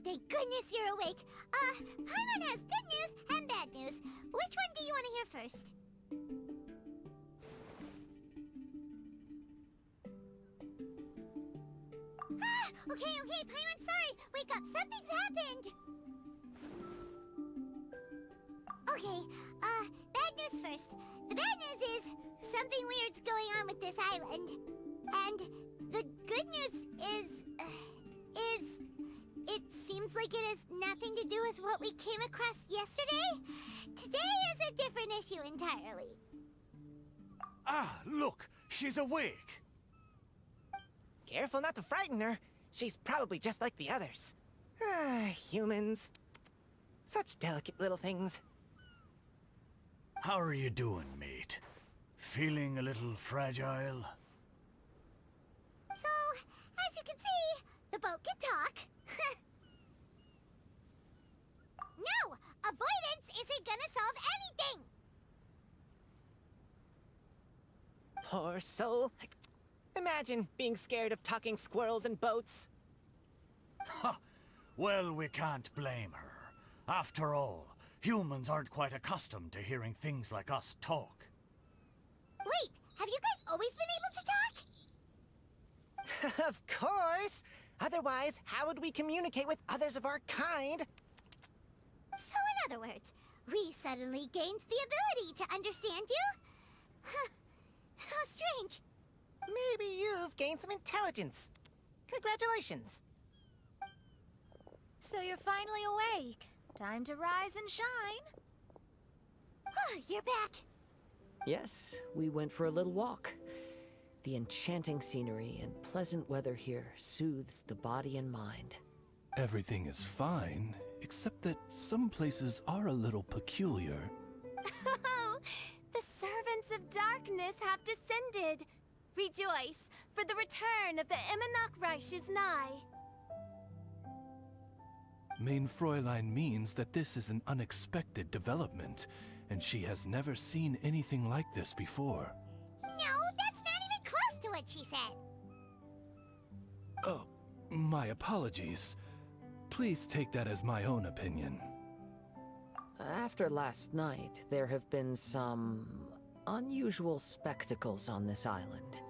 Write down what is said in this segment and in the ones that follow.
thank goodness you're awake. Paimon has good news and bad news. Which one do you want to hear first? Okay, Paimon, sorry. Wake up, something's happened. Okay, bad news first. The bad news is something weird's going on with this island. And the good news is it seems like it has nothing to do with what we came across yesterday. Today is a different issue entirely. Ah, look, she's awake. Careful not to frighten her. She's probably just like the others. Humans. Such delicate little things. How are you doing, mate? Feeling a little fragile? So, as you can see, the boat can talk. No! Avoidance isn't gonna solve anything! Poor soul. Imagine being scared of talking squirrels and boats. Ha! Well, we can't blame her. After all, humans aren't quite accustomed to hearing things like us talk. Wait, have you guys always been able to talk? Of course! Otherwise, how would we communicate with others of our kind? So in other words, we suddenly gained the ability to understand you? How strange. Maybe you've gained some intelligence. Congratulations. So you're finally awake. Time to rise and shine. You're back. Yes, we went for a little walk. The enchanting scenery and pleasant weather here soothes the body and mind. Everything is fine, except that some places are a little peculiar. Oh, the servants of darkness have descended. Rejoice, for the return of the Reich is nigh. Mein Fräulein means that this is an unexpected development, and she has never seen anything like this before. No, that's not even close to what she said. Oh, my apologies. Please take that as my own opinion. After last night, there have been some unusual spectacles on this island.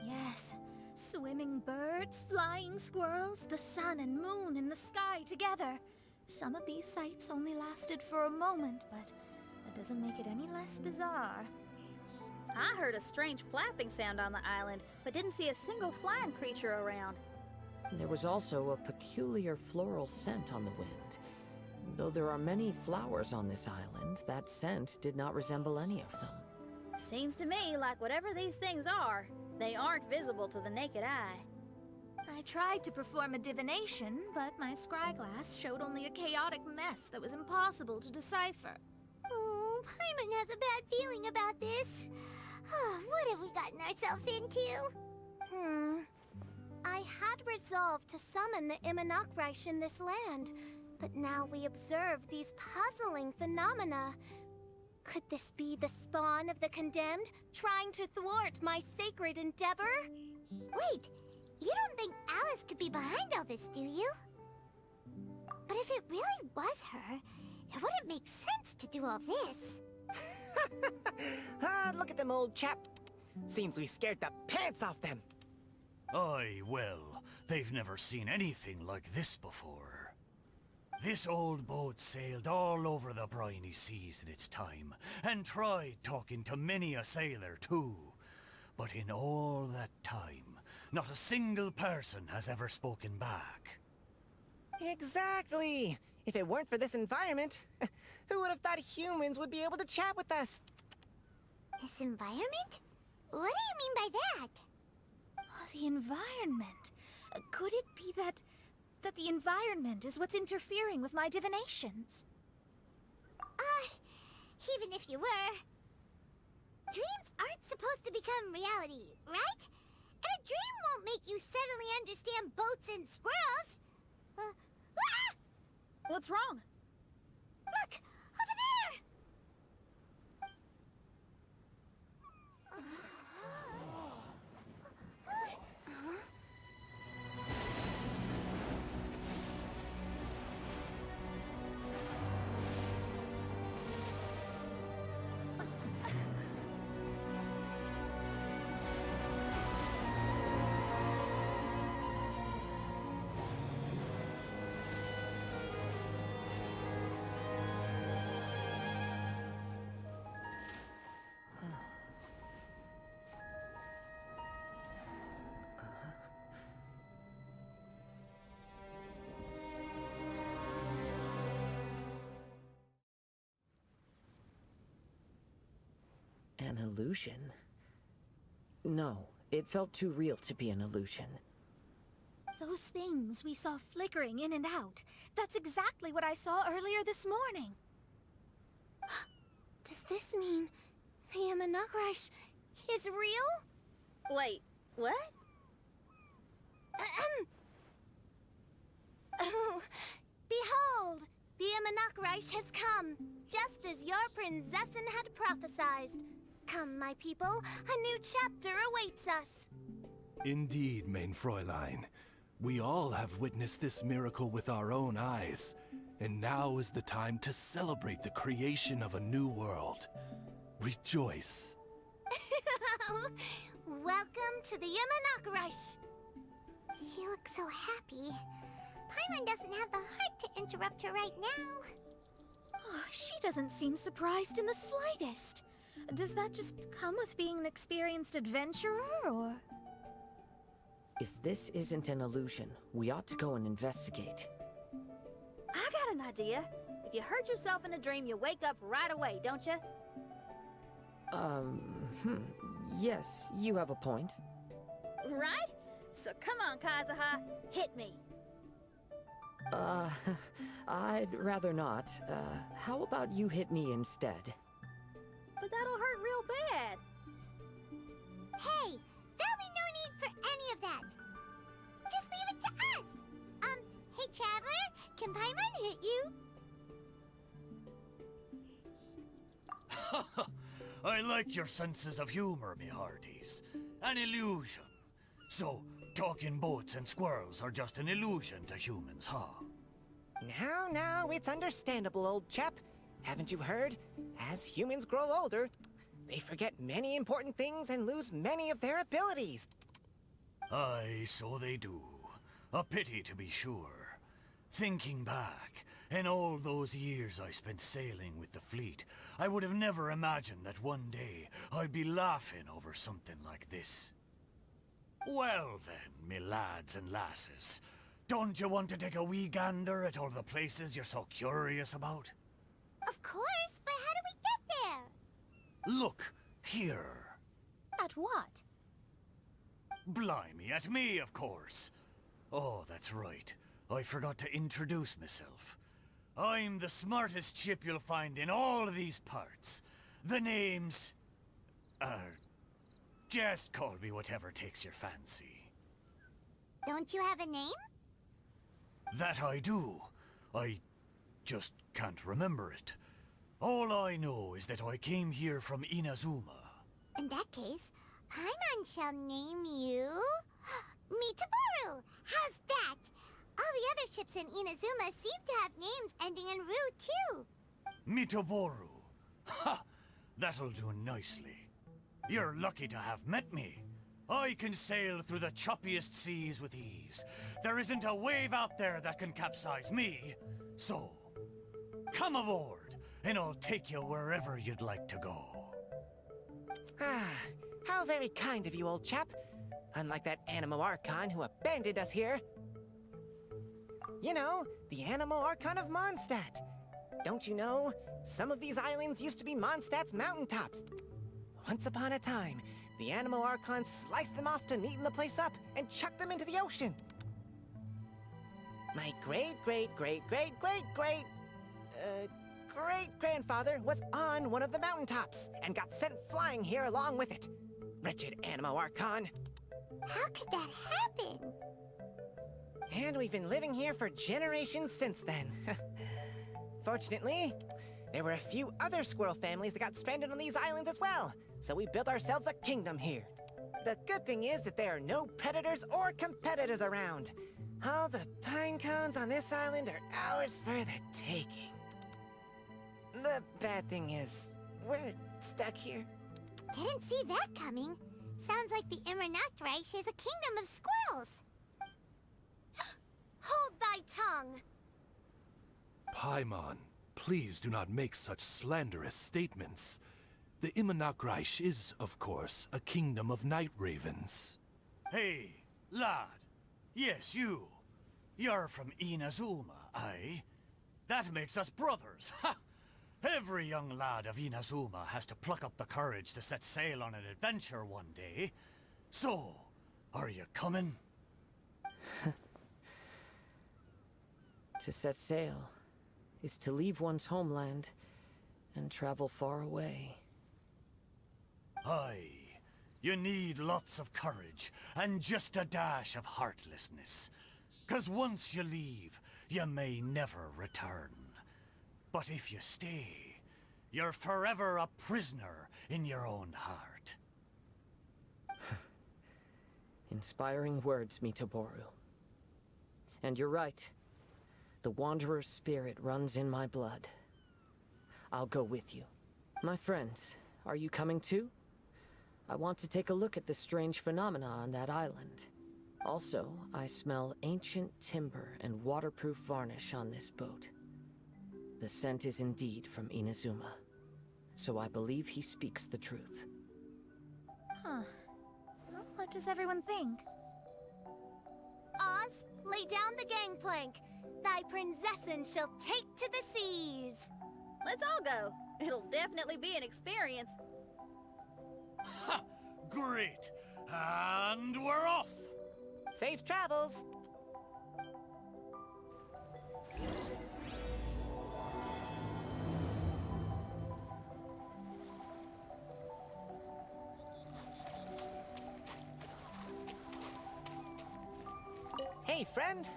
Yes, swimming birds, flying squirrels, the sun and moon in the sky together. Some of these sights only lasted for a moment, but that doesn't make it any less bizarre. I heard a strange flapping sound on the island, but didn't see a single flying creature around. There was also a peculiar floral scent on the wind. Though there are many flowers on this island, that scent did not resemble any of them. Seems to me like whatever these things are, they aren't visible to the naked eye. I tried to perform a divination, but my scryglass showed only a chaotic mess that was impossible to decipher. Oh, Paimon has a bad feeling about this. What have we gotten ourselves into? I had resolved to summon the Reich in this land, but now we observe these puzzling phenomena. Could this be the spawn of the condemned, trying to thwart my sacred endeavor? Wait, you don't think Alice could be behind all this, do you? But if it really was her, it wouldn't make sense to do all this. Look at them, old chap. Seems we scared the pants off them. Aye, well, they've never seen anything like this before. This old boat sailed all over the briny seas in its time, and tried talking to many a sailor too. But in all that time, not a single person has ever spoken back. Exactly. If it weren't for this environment, who would have thought humans would be able to chat with us? This environment? What do you mean by that? The environment. Could it be that the environment is what's interfering with my divinations? Even if you were, dreams aren't supposed to become reality, right? And a dream won't make you suddenly understand boats and squirrels. What's wrong? Look! Over there! An illusion? No, it felt too real to be an illusion. Those things we saw flickering in and out. That's exactly what I saw earlier this morning. Does this mean the Imanakrish is real? Wait, what? Behold! The Imanakrish has come, just as your Prinzessin had prophesized. Come, my people, a new chapter awaits us. Indeed, mein Fräulein. We all have witnessed this miracle with our own eyes, and now is the time to celebrate the creation of a new world. Rejoice. Welcome to the Imanakrish. She looks so happy. Paimon doesn't have the heart to interrupt her right now. Oh, she doesn't seem surprised in the slightest. Does that just come with being an experienced adventurer, or...? If this isn't an illusion, we ought to go and investigate. I got an idea. If you hurt yourself in a dream, you wake up right away, don't you? Yes, you have a point. Right? So come on, Kazhua, hit me. I'd rather not. How about you hit me instead? But that'll hurt real bad. Hey, there'll be no need for any of that. Just leave it to us. Hey, Traveler, can Paimon hit you? I like your senses of humor, me hearties. An illusion. So, talking boats and squirrels are just an illusion to humans, huh? Now, it's understandable, old chap. Haven't you heard? As humans grow older, they forget many important things and lose many of their abilities. Aye, so they do. A pity, to be sure. Thinking back, in all those years I spent sailing with the fleet, I would have never imagined that one day I'd be laughing over something like this. Well then, me lads and lasses, don't you want to take a wee gander at all the places you're so curious about? Of course, but how do we get there? Look, here. At what? Blimey, at me, of course. Oh, that's right. I forgot to introduce myself. I'm the smartest chip you'll find in all of these parts. The name's... just call me whatever takes your fancy. Don't you have a name? That I do. I just can't remember it. All I know is that I came here from Inazuma. In that case, Paimon shall name you... Mitaboru! How's that? All the other ships in Inazuma seem to have names ending in Ru, too. Mitoboru. Ha! That'll do nicely. You're lucky to have met me. I can sail through the choppiest seas with ease. There isn't a wave out there that can capsize me. So, come aboard, and I'll take you wherever you'd like to go. Ah, how very kind of you, old chap. Unlike that Animo Archon who abandoned us here. You know, the Animo Archon of Mondstadt. Don't you know, some of these islands used to be Mondstadt's mountaintops. Once upon a time, the Animo Archon sliced them off to neaten the place up and chucked them into the ocean. My great-grandfather was on one of the mountaintops and got sent flying here along with it. Wretched Animo Archon. How could that happen? And we've been living here for generations since then. Fortunately, there were a few other squirrel families that got stranded on these islands as well, so we built ourselves a kingdom here. The good thing is that there are no predators or competitors around. All the pine cones on this island are ours for the taking. The bad thing is, we're stuck here. Didn't see that coming. Sounds like the Imanakrish is a kingdom of squirrels. Hold thy tongue! Paimon, please do not make such slanderous statements. The Imanakrish is, of course, a kingdom of night ravens. Hey, lad. Yes, you. You're from Inazuma, aye? That makes us brothers, ha! Every young lad of Inazuma has to pluck up the courage to set sail on an adventure one day. So, are you coming? To set sail is to leave one's homeland and travel far away. Aye. You need lots of courage and just a dash of heartlessness. 'Cause once you leave, you may never return. But if you stay, you're forever a prisoner in your own heart. Inspiring words, Mitoboru. And you're right. The Wanderer's spirit runs in my blood. I'll go with you. My friends, are you coming too? I want to take a look at the strange phenomena on that island. Also, I smell ancient timber and waterproof varnish on this boat. The scent is indeed from Inazuma, so I believe he speaks the truth. Huh. Well, what does everyone think? Oz, lay down the gangplank. Thy princessin shall take to the seas. Let's all go. It'll definitely be an experience. Ha! Great! And we're off! Safe travels! Hey, friend!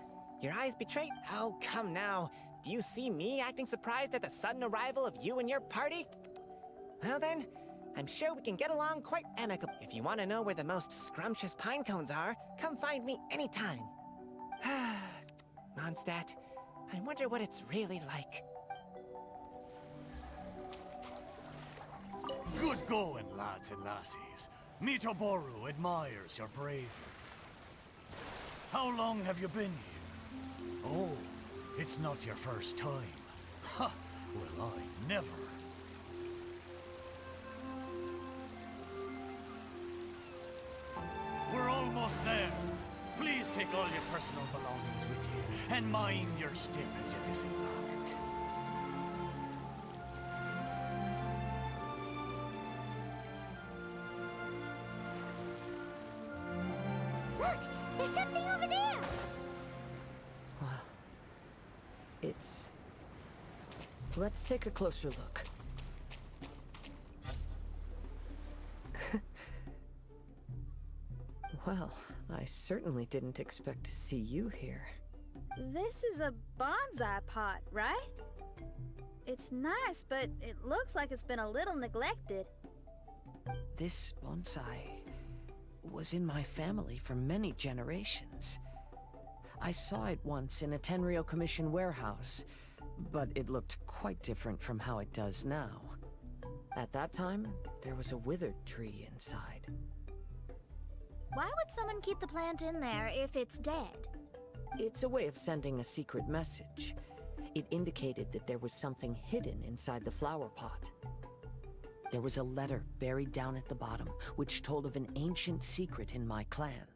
Your eyes betray— Oh, come now. Do you see me acting surprised at the sudden arrival of you and your party? Well then, I'm sure we can get along quite amicably. If you want to know where the most scrumptious pine cones are, come find me anytime. Mondstadt, I wonder what it's really like. Good going, lads and lassies. Mitoboru admires your bravery. How long have you been here? Oh, it's not your first time. Ha! Well, I never. We're almost there. Please take all your personal belongings with you, and mind your step as you disembark. Look! There's something over there! Wow. Let's take a closer look. Well, I certainly didn't expect to see you here. This is a bonsai pot, right? It's nice, but it looks like it's been a little neglected. This bonsai was in my family for many generations. I saw it once in a Tenryo Commission warehouse, but it looked quite different from how it does now. At that time, there was a withered tree inside. Why would someone keep the plant in there if it's dead? It's a way of sending a secret message. It indicated that there was something hidden inside the flower pot. There was a letter buried down at the bottom, which told of an ancient secret in my clan.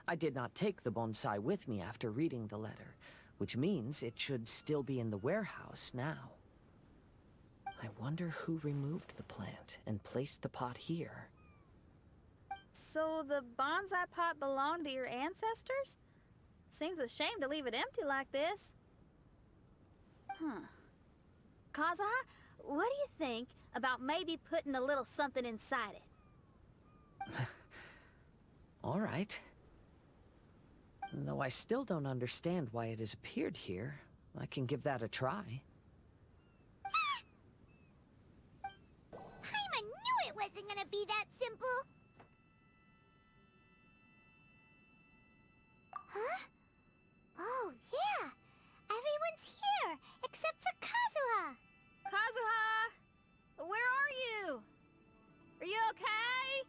I did not take the bonsai with me after reading the letter, which means it should still be in the warehouse now. I wonder who removed the plant and placed the pot here. So the bonsai pot belonged to your ancestors? Seems a shame to leave it empty like this. Kazhua, what do you think about maybe putting a little something inside it? All right. Though I still don't understand why it has appeared here, I can give that a try. Paimon knew it wasn't gonna be that simple! Huh? Oh, yeah! Everyone's here, except for Kazhua! Kazhua! Where are you? Are you okay?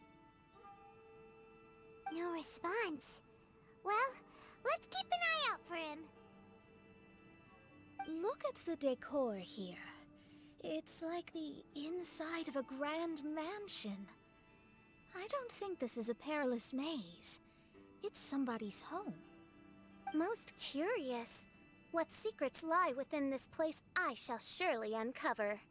No response. Well, let's keep an eye out for him. Look at the decor here. It's like the inside of a grand mansion. I don't think this is a perilous maze. It's somebody's home. Most curious. What secrets lie within this place, I shall surely uncover.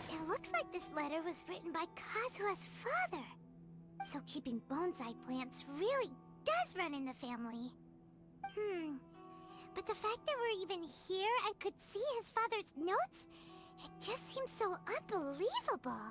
It looks like this letter was written by Kazhua's father. So keeping bonsai plants really does run in the family. But the fact that we're even here and could see his father's notes, it just seems so unbelievable.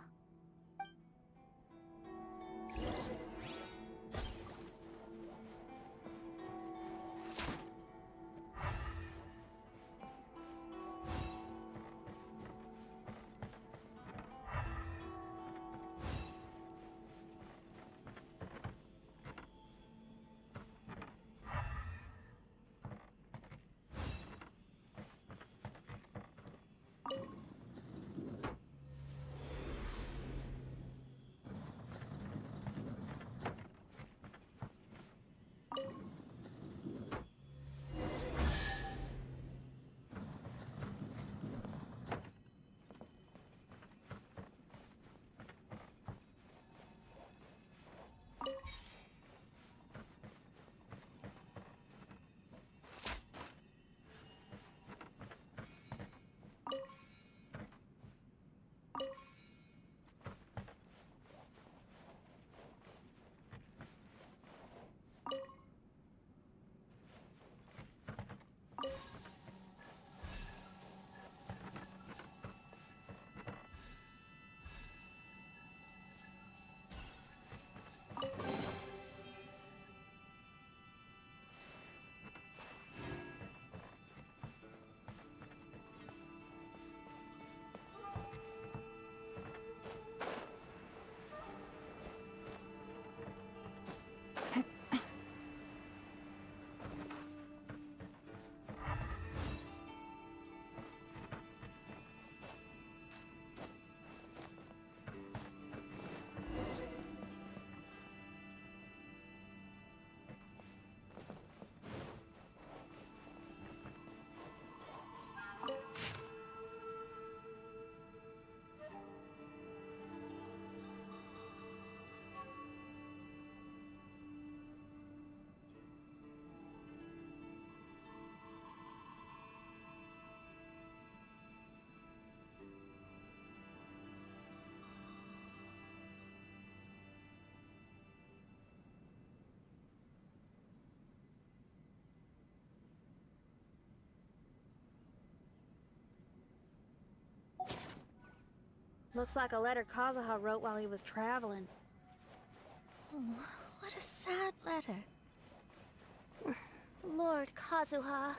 Looks like a letter Kazhua wrote while he was traveling. Oh, what a sad letter. Lord Kazhua.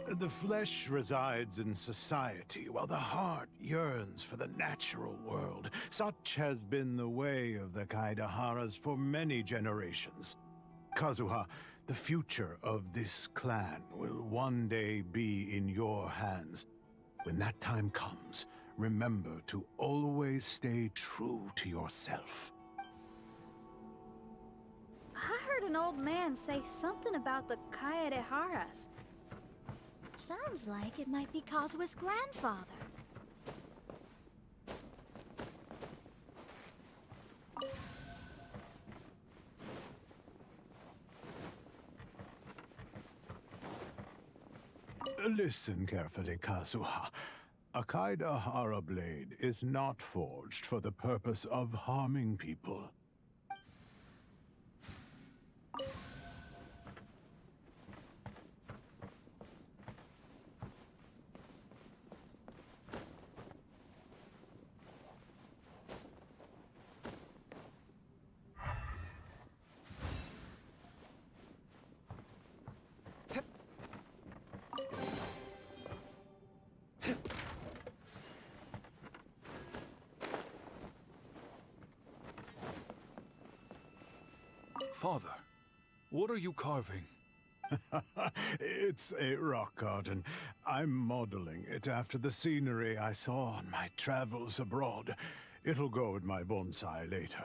The flesh resides in society, while the heart yearns for the natural world. Such has been the way of the Kaidaharas for many generations. Kazhua, the future of this clan will one day be in your hands. When that time comes, remember to always stay true to yourself. I heard an old man say something about the Kaidaharas. Sounds like it might be Kazhua's grandfather. Listen carefully, Kazhua. A Kaidahara blade is not forged for the purpose of harming people. Father, what are you carving? It's a rock garden. I'm modeling it after the scenery I saw on my travels abroad. It'll go in my bonsai later.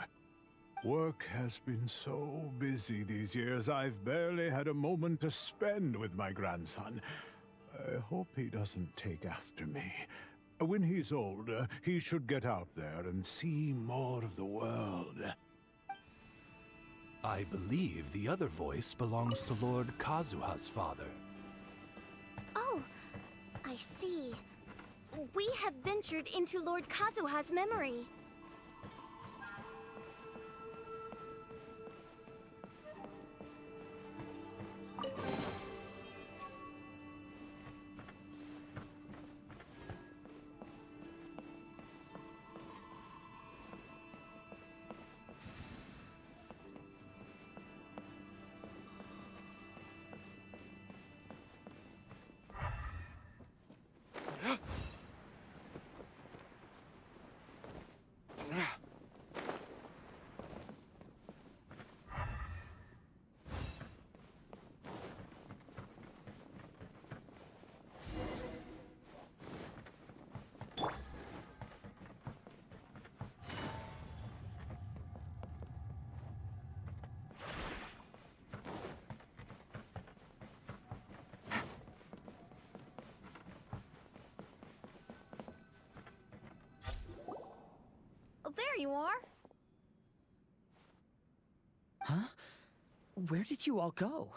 Work has been so busy these years, I've barely had a moment to spend with my grandson. I hope he doesn't take after me. When he's older, he should get out there and see more of the world. I believe the other voice belongs to Lord Kazuha's father. Oh, I see. We have ventured into Lord Kazhua's memory. Oh, there you are. Huh? Where did you all go?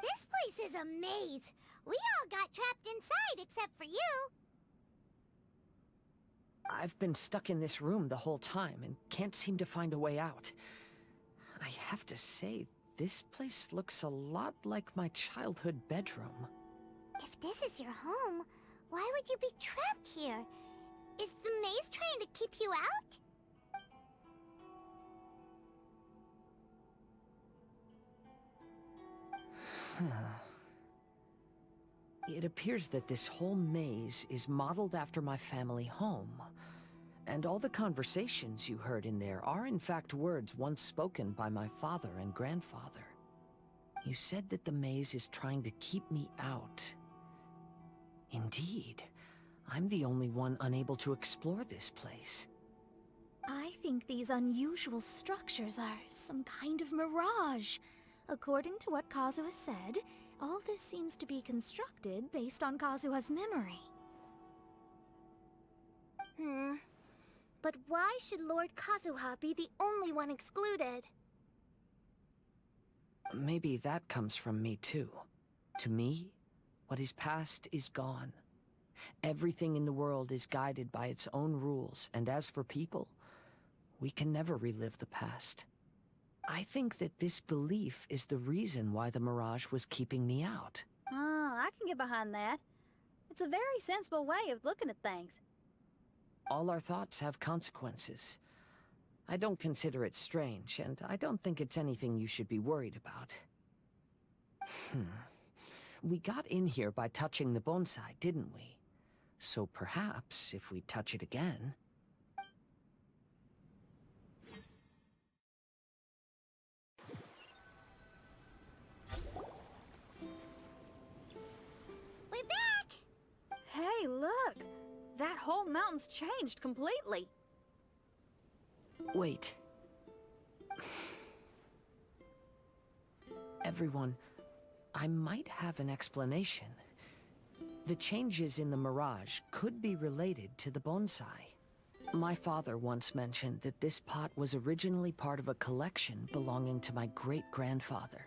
This place is a maze. We all got trapped inside except for you. I've been stuck in this room the whole time and can't seem to find a way out. I have to say, this place looks a lot like my childhood bedroom. If this is your home, why would you be trapped here? Is the maze trying to keep you out? It appears that this whole maze is modeled after my family home. And all the conversations you heard in there are in fact words once spoken by my father and grandfather. You said that the maze is trying to keep me out. Indeed, I'm the only one unable to explore this place. I think these unusual structures are some kind of mirage. According to what Kazhua said, all this seems to be constructed based on Kazhua's memory. But why should Lord Kazhua be the only one excluded? Maybe that comes from me too. To me, what is past is gone. Everything in the world is guided by its own rules, and as for people, we can never relive the past. I think that this belief is the reason why the mirage was keeping me out. Oh, I can get behind that. It's a very sensible way of looking at things. All our thoughts have consequences. I don't consider it strange, and I don't think it's anything you should be worried about. We got in here by touching the bonsai, didn't we? So perhaps, if we touch it again... We're back! Hey, look! That whole mountain's changed completely. Wait. Everyone, I might have an explanation. The changes in the mirage could be related to the bonsai. My father once mentioned that this pot was originally part of a collection belonging to my great-grandfather.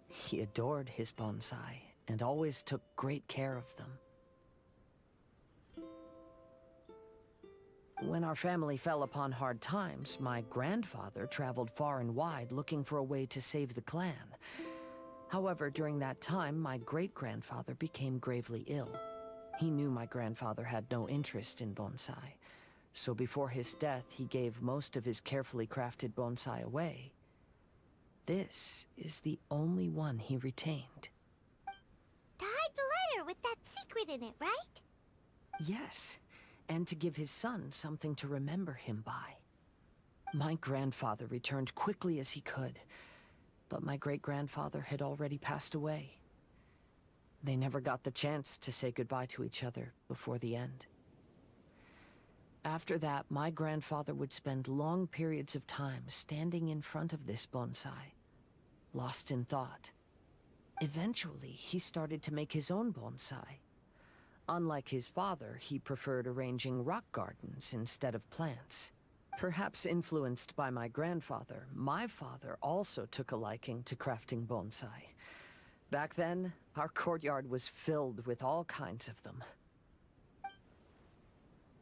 He adored his bonsai and always took great care of them. When our family fell upon hard times, my grandfather traveled far and wide looking for a way to save the clan. However, during that time, my great-grandfather became gravely ill. He knew my grandfather had no interest in bonsai, so before his death, he gave most of his carefully crafted bonsai away. This is the only one he retained. To hide the letter with that secret in it, right? Yes, and to give his son something to remember him by. My grandfather returned quickly as he could, but my great-grandfather had already passed away. They never got the chance to say goodbye to each other before the end. After that, my grandfather would spend long periods of time standing in front of this bonsai, lost in thought. Eventually, he started to make his own bonsai. Unlike his father, he preferred arranging rock gardens instead of plants. Perhaps influenced by my grandfather, my father also took a liking to crafting bonsai. Back then, our courtyard was filled with all kinds of them.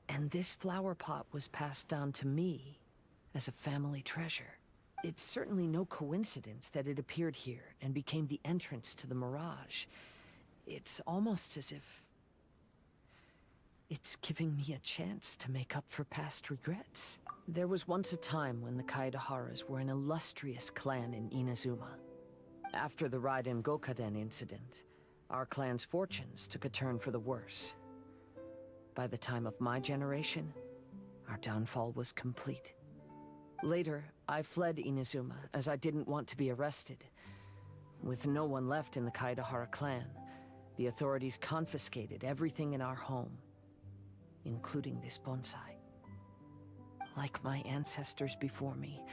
And this flower pot was passed down to me as a family treasure. It's certainly no coincidence that it appeared here and became the entrance to the mirage. It's almost as if it's giving me a chance to make up for past regrets. There was once a time when the Kaidaharas were an illustrious clan in Inazuma. After the Raiden Gokaden incident, our clan's fortunes took a turn for the worse. By the time of my generation, our downfall was complete. Later, I fled Inazuma as I didn't want to be arrested. With no one left in the Kaidahara clan, the authorities confiscated everything in our home, including this bonsai. Like my ancestors before me,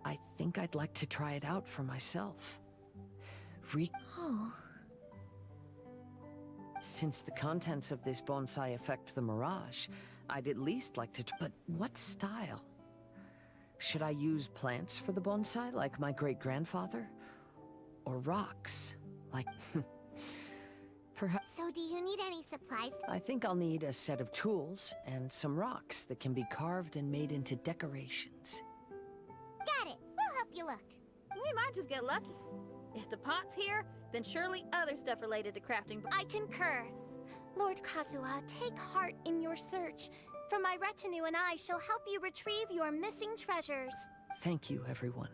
I think I'd like to try it out for myself. Since the contents of this bonsai affect the mirage, I'd at least like to but what style? Should I use plants for the bonsai, like my great-grandfather? Or rocks, like... perhaps... So do you need any supplies? I think I'll need a set of tools and some rocks that can be carved and made into decorations. Got it. We'll help you look. We might just get lucky. If the pot's here, then surely other stuff related to crafting... I concur. Lord Kazhua, take heart in your search. For my retinue and I shall help you retrieve your missing treasures. Thank you, everyone.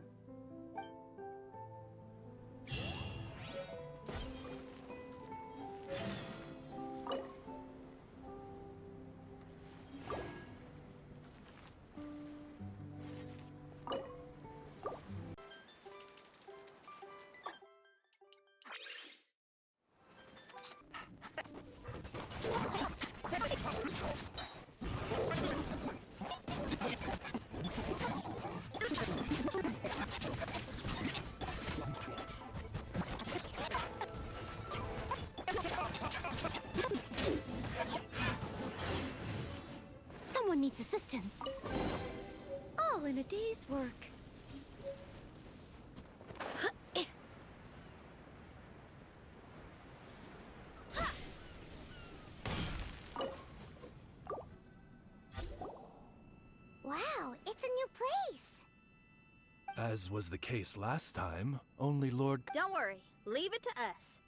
Someone needs assistance. All in a day's work. Wow, it's a new place. As was the case last time, only Lord... Don't worry, leave it to us.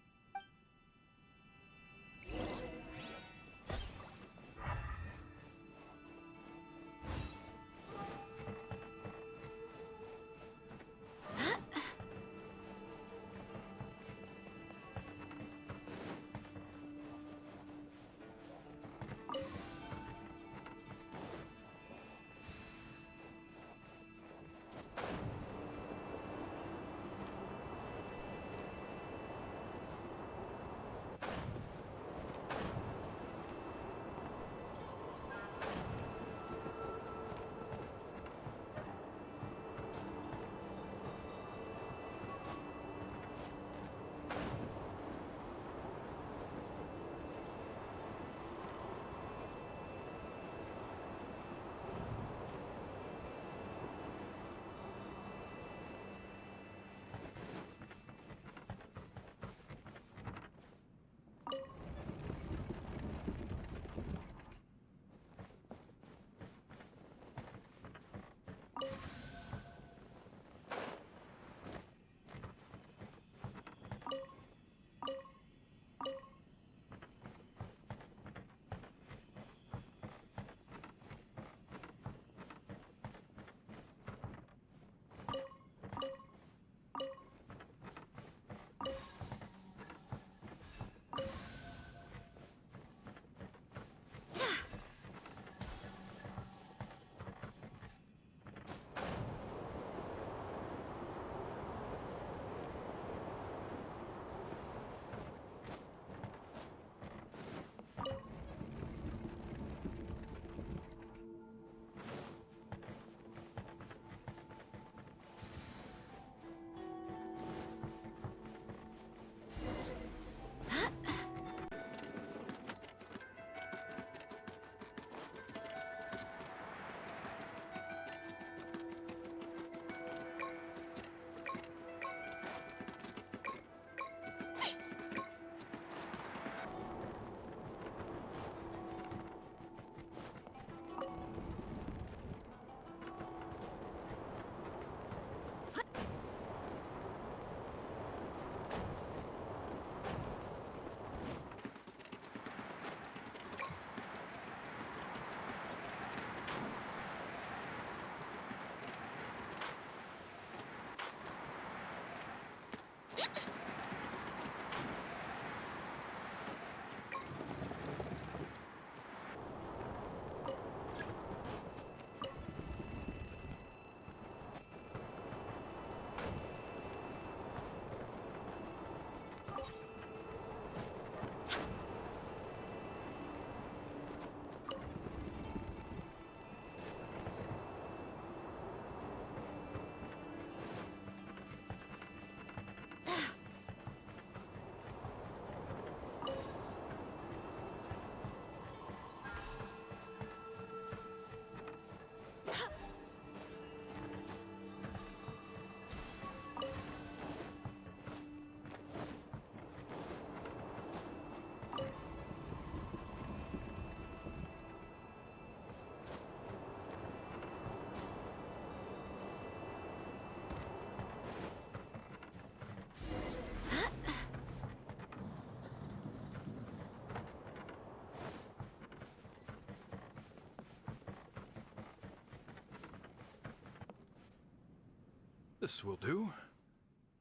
This will do.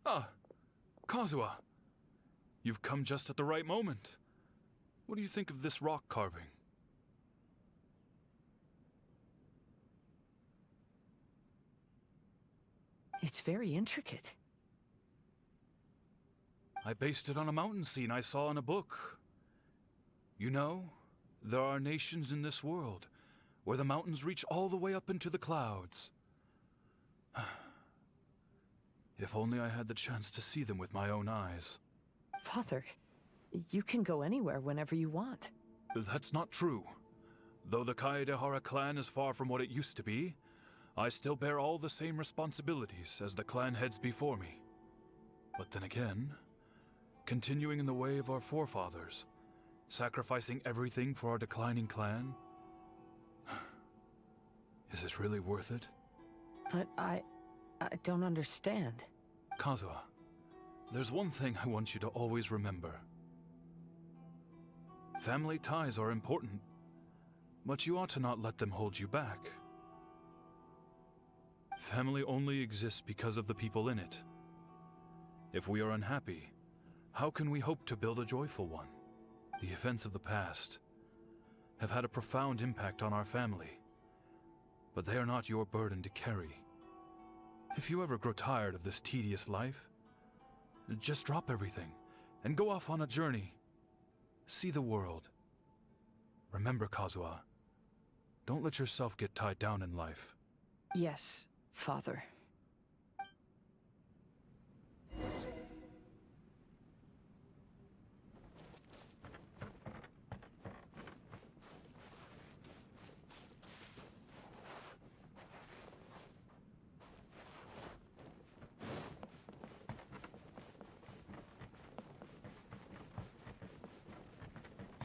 Ah, Kazhua. You've come just at the right moment. What do you think of this rock carving? It's very intricate. I based it on a mountain scene I saw in a book. You know, there are nations in this world where the mountains reach all the way up into the clouds. If only I had the chance to see them with my own eyes. Father, you can go anywhere whenever you want. That's not true. Though the Kaedehara clan is far from what it used to be, I still bear all the same responsibilities as the clan heads before me. But then again, continuing in the way of our forefathers, sacrificing everything for our declining clan, is it really worth it? But I don't understand. Kazhua, there's one thing I want you to always remember. Family ties are important, but you ought to not let them hold you back. Family only exists because of the people in it. If we are unhappy, how can we hope to build a joyful one? The events of the past have had a profound impact on our family, but they are not your burden to carry. If you ever grow tired of this tedious life, just drop everything and go off on a journey. See the world. Remember, Kazhua, don't let yourself get tied down in life. Yes, Father.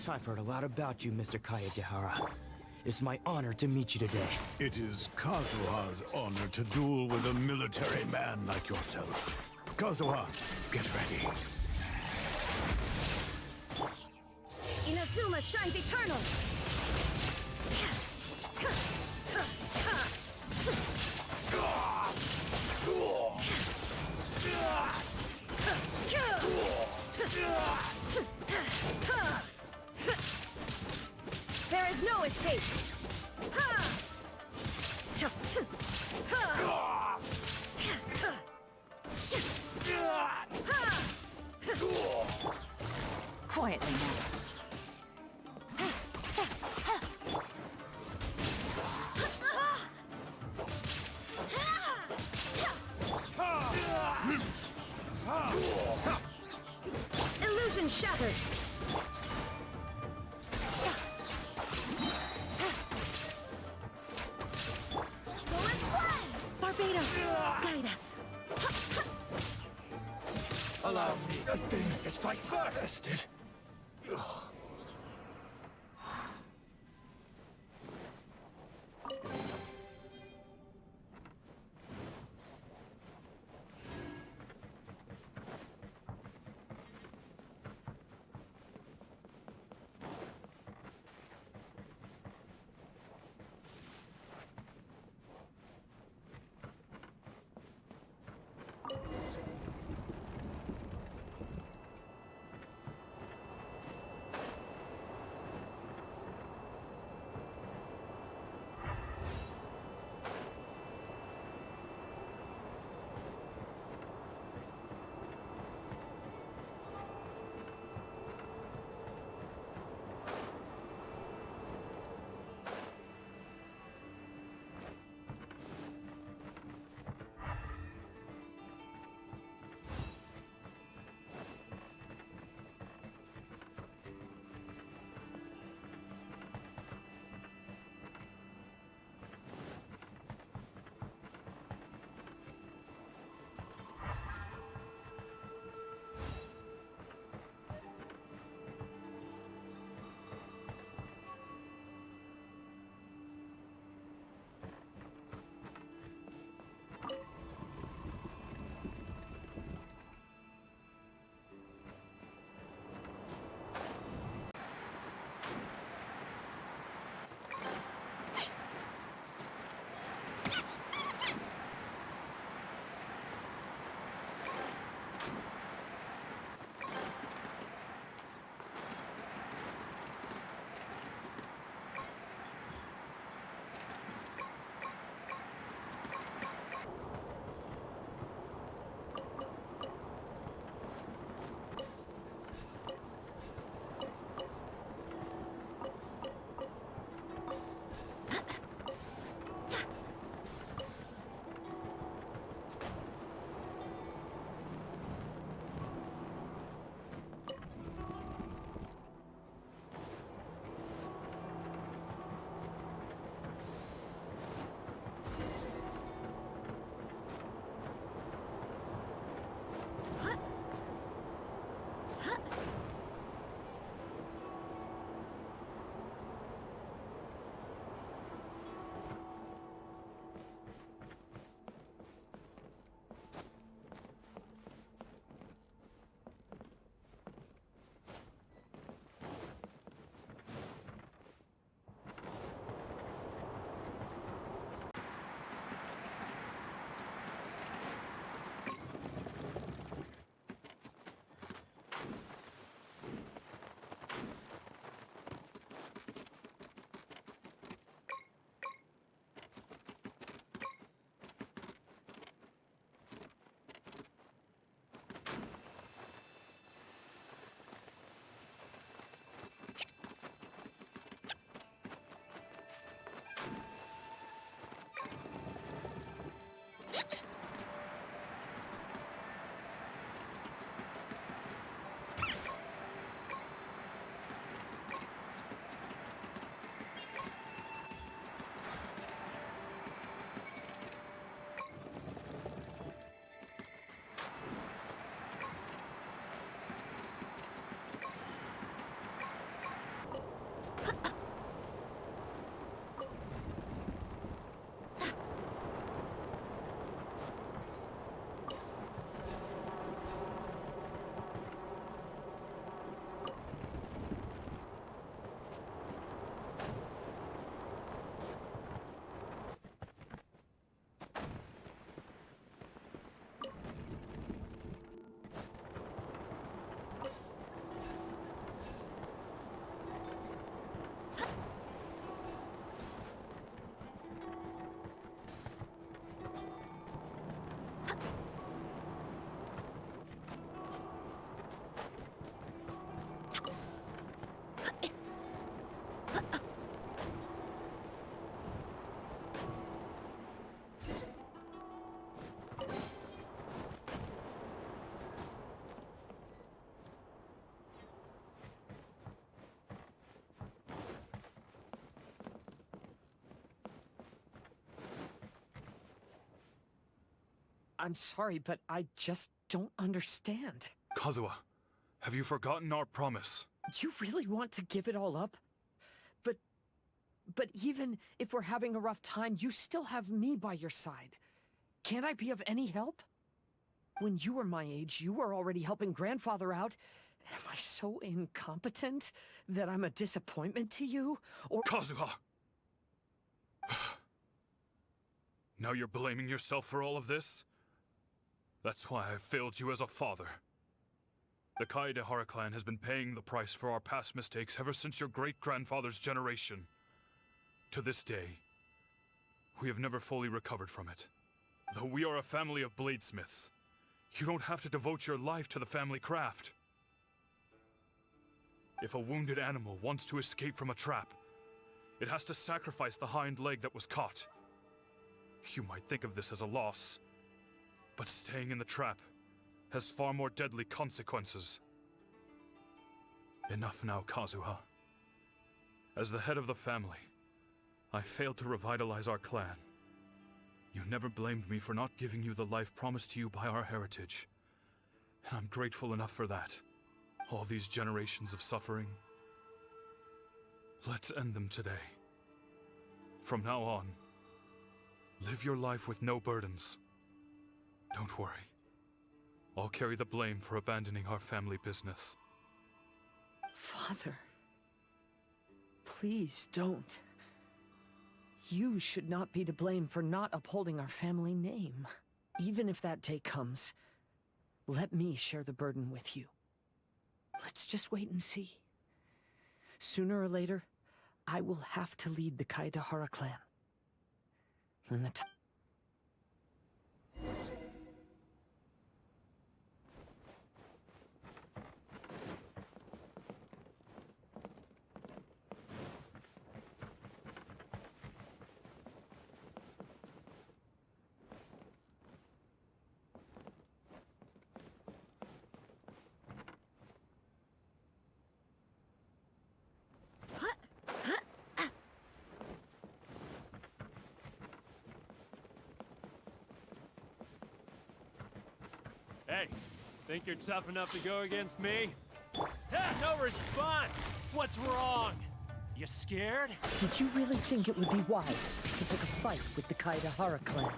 I've heard a lot about you, Mr. Kaedehara. It's my honor to meet you today. It is Kazuha's honor to duel with a military man like yourself. Kazhua, get ready. Inazuma shines eternal! There is no escape! Quietly now. Illusion shattered! Barbados, guide us. Allow me to strike first. I'm sorry, but I just don't understand. Kazhua, have you forgotten our promise? You really want to give it all up? But even if we're having a rough time, you still have me by your side. Can't I be of any help? When you were my age, you were already helping Grandfather out. Am I so incompetent that I'm a disappointment to you? Or— Kazhua! Now you're blaming yourself for all of this? That's why I failed you as a father. The Kaedehara clan has been paying the price for our past mistakes ever since your great-grandfather's generation. To this day, we have never fully recovered from it. Though we are a family of bladesmiths, you don't have to devote your life to the family craft. If a wounded animal wants to escape from a trap, it has to sacrifice the hind leg that was caught. You might think of this as a loss, but staying in the trap has far more deadly consequences. Enough now, Kazhua. As the head of the family, I failed to revitalize our clan. You never blamed me for not giving you the life promised to you by our heritage, and I'm grateful enough for that. All these generations of suffering, let's end them today. From now on, live your life with no burdens. Don't worry. I'll carry the blame for abandoning our family business. Father, please don't. You should not be to blame for not upholding our family name. Even if that day comes, let me share the burden with you. Let's just wait and see. Sooner or later, I will have to lead the Kaedehara clan. When the time— Hey, think you're tough enough to go against me? No response! What's wrong? You scared? Did you really think it would be wise to pick a fight with the Kaedehara clan?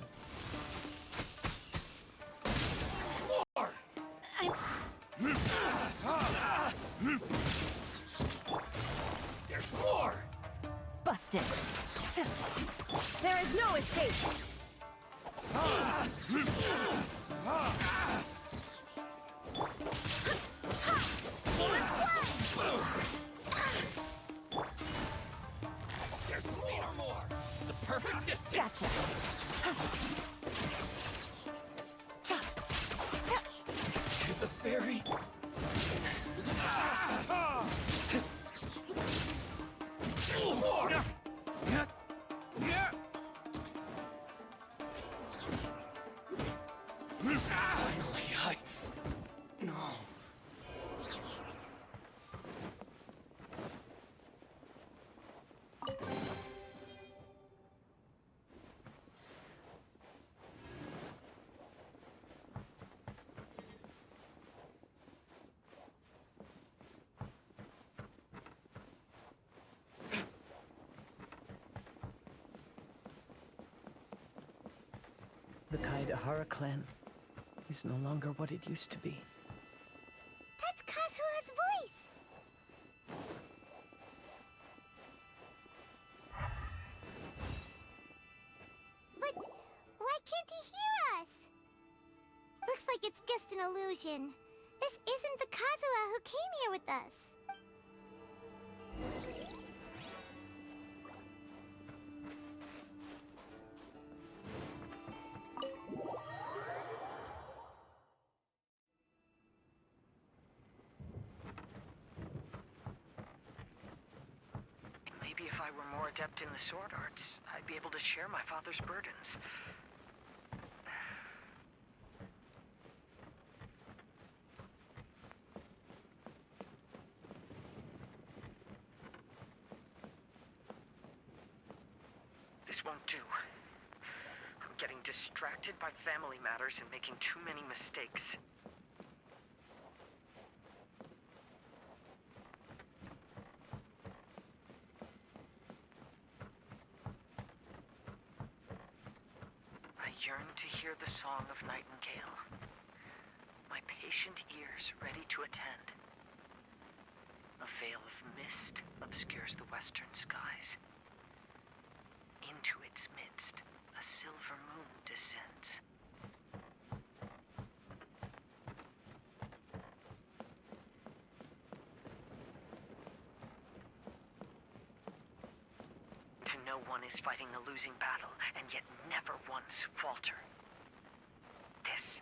There's more! Busted. There is no escape. There's 8 or more! The perfect distance! Gotcha. To the fairy! More! No. The Kaedehara clan is no longer what it used to be. That's Kazuha's voice! But why can't he hear us? Looks like it's just an illusion. This isn't the Kazhua who came here with us. Maybe if I were more adept in the sword arts, I'd be able to share my father's burdens. This won't do. getting distracted by family matters and making too many mistakes. I yearn to hear the song of nightingale. My patient ears ready to attend. A veil of mist obscures the western skies. Into its midst, a silver moon descends. To know one is fighting a losing battle, and yet never once falter. This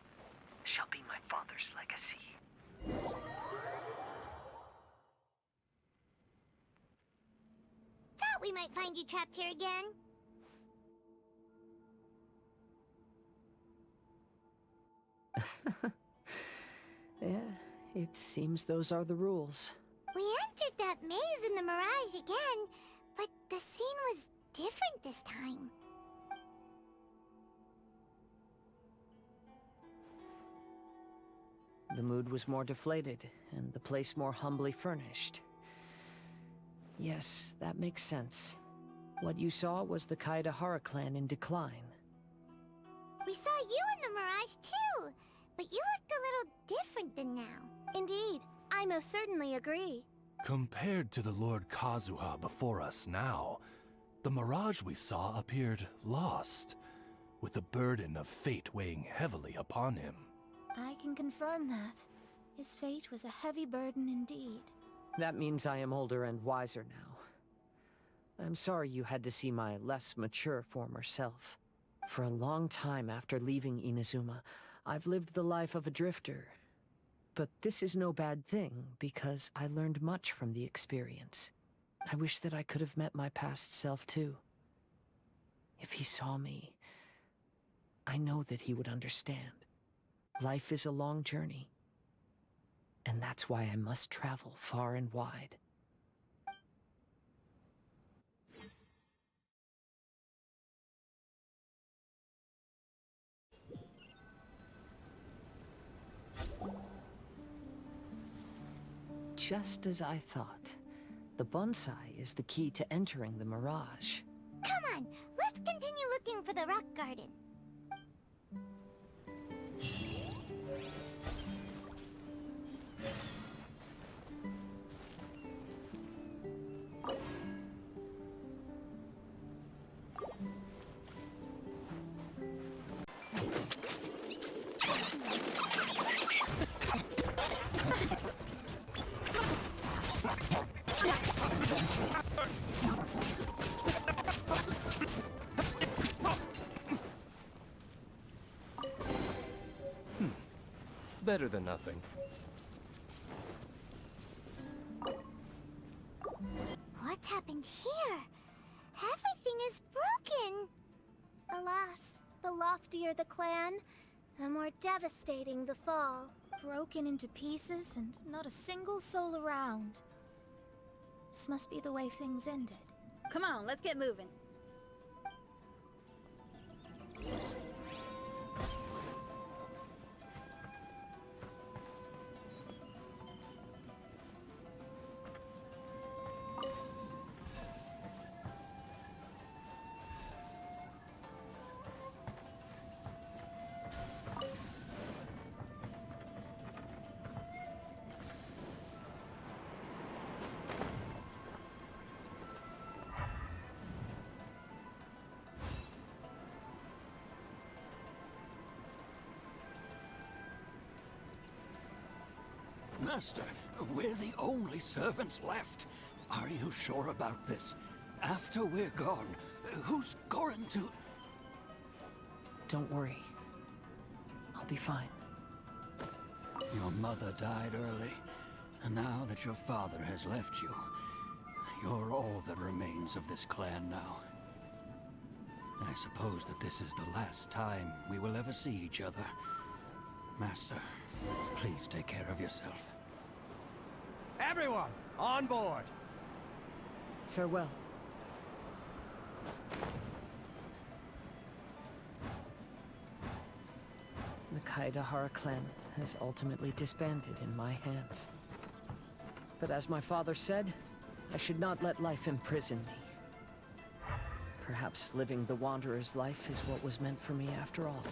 shall be my father's legacy. Thought we might find you trapped here again. Yeah, it seems those are the rules. We entered that maze in the mirage again, but the scene was different this time. The mood was more deflated, and the place more humbly furnished. Yes, that makes sense. What you saw was the Kaedahara clan in decline. We saw you in the mirage too, but you looked a little different than now. Indeed, I most certainly agree. Compared to the Lord Kazhua before us now, the mirage we saw appeared lost, with the burden of fate weighing heavily upon him. I can confirm that. His fate was a heavy burden indeed. That means I am older and wiser now. I'm sorry you had to see my less mature former self. For a long time after leaving Inazuma, I've lived the life of a drifter. But this is no bad thing, because I learned much from the experience. I wish that I could have met my past self too. If he saw me, I know that he would understand. Life is a long journey, and that's why I must travel far and wide. Just as I thought. The bonsai is the key to entering the mirage. Come on, let's continue looking for the rock garden. Better than nothing. What's happened here? Everything is broken. Alas, the loftier the clan, the more devastating the fall. Broken into pieces and not a single soul around. This must be the way things ended. Come on, let's get moving. Master, we're the only servants left. Are you sure about this? After we're gone, who's going to... Don't worry. I'll be fine. Your mother died early, and now that your father has left you, you're all that remains of this clan now. I suppose that this is the last time we will ever see each other. Master, please take care of yourself. Everyone, on board! Farewell. The Kaidahara clan has ultimately disbanded in my hands. But as my father said, I should not let life imprison me. Perhaps living the Wanderer's life is what was meant for me after all.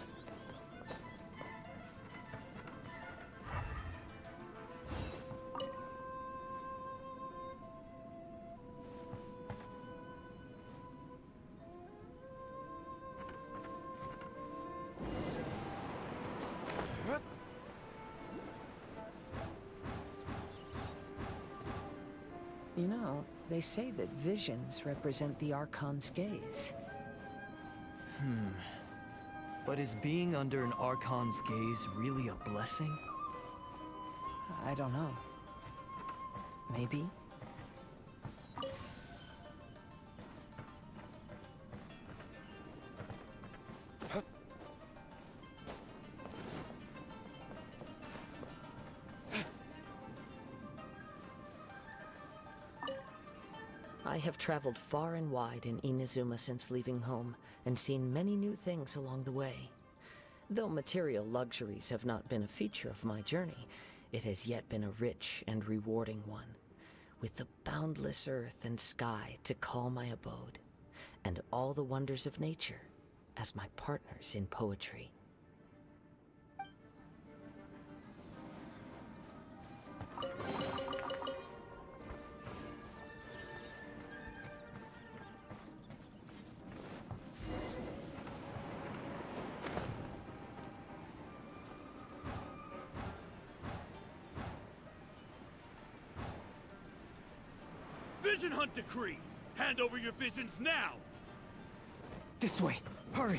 You know, they say that visions represent the Archon's gaze. But is being under an Archon's gaze really a blessing? I don't know. Maybe? I have traveled far and wide in Inazuma since leaving home, and seen many new things along the way. Though material luxuries have not been a feature of my journey, it has yet been a rich and rewarding one, with the boundless earth and sky to call my abode, and all the wonders of nature as my partners in poetry. Vision Hunt Decree! Hand over your visions now! This way! Hurry!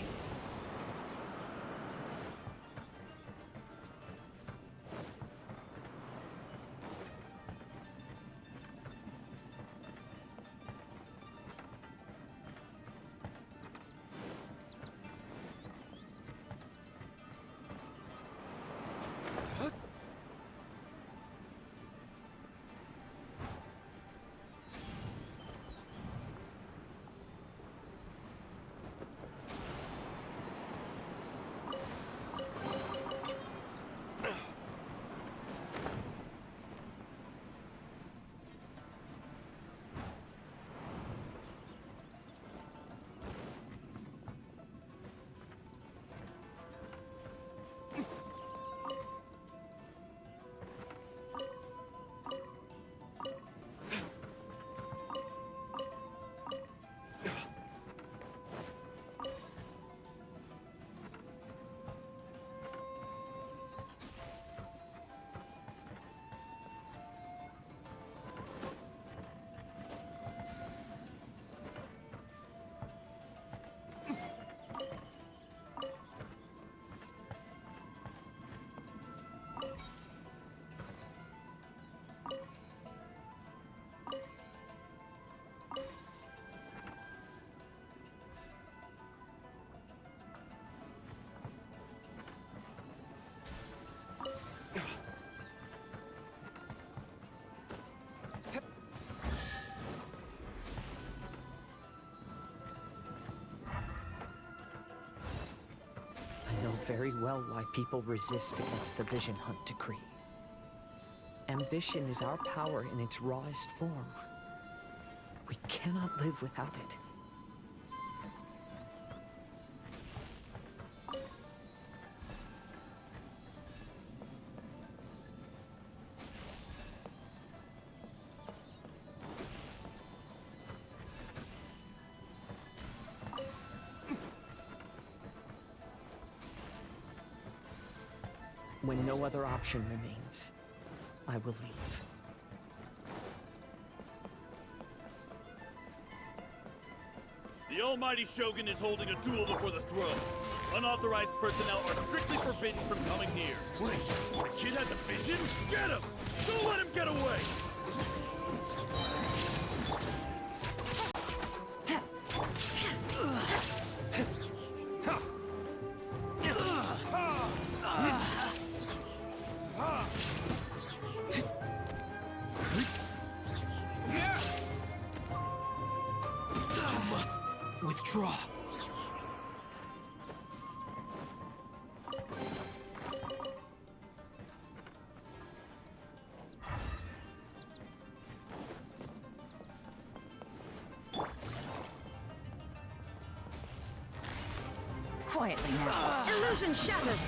I know very well why people resist against the Vision Hunt Decree. Ambition is our power in its rawest form. We cannot live without it. When no other option remains, I will leave. The Almighty Shogun is holding a duel before the throne. Unauthorized personnel are strictly forbidden from coming near. Wait, the kid has a vision? Get him! Don't let him get away! Withdraw. Quietly now. Illusion shattered!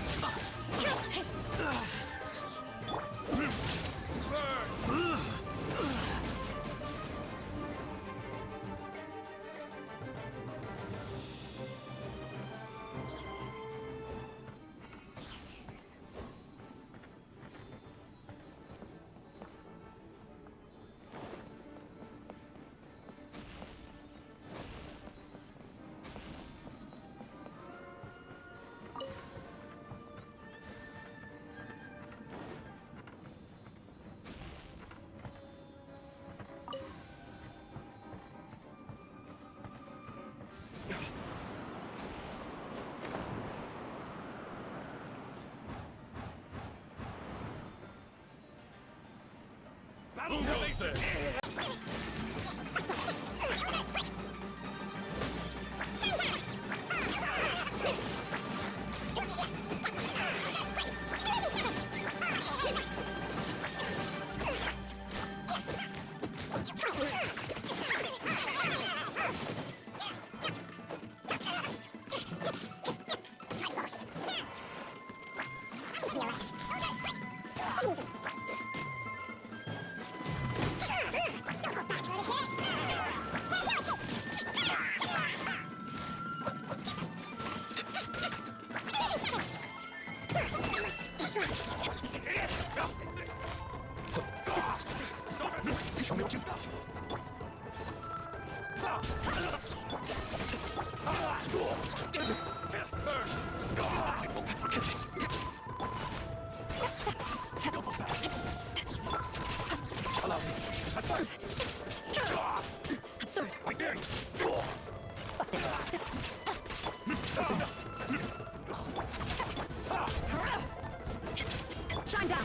Shine down!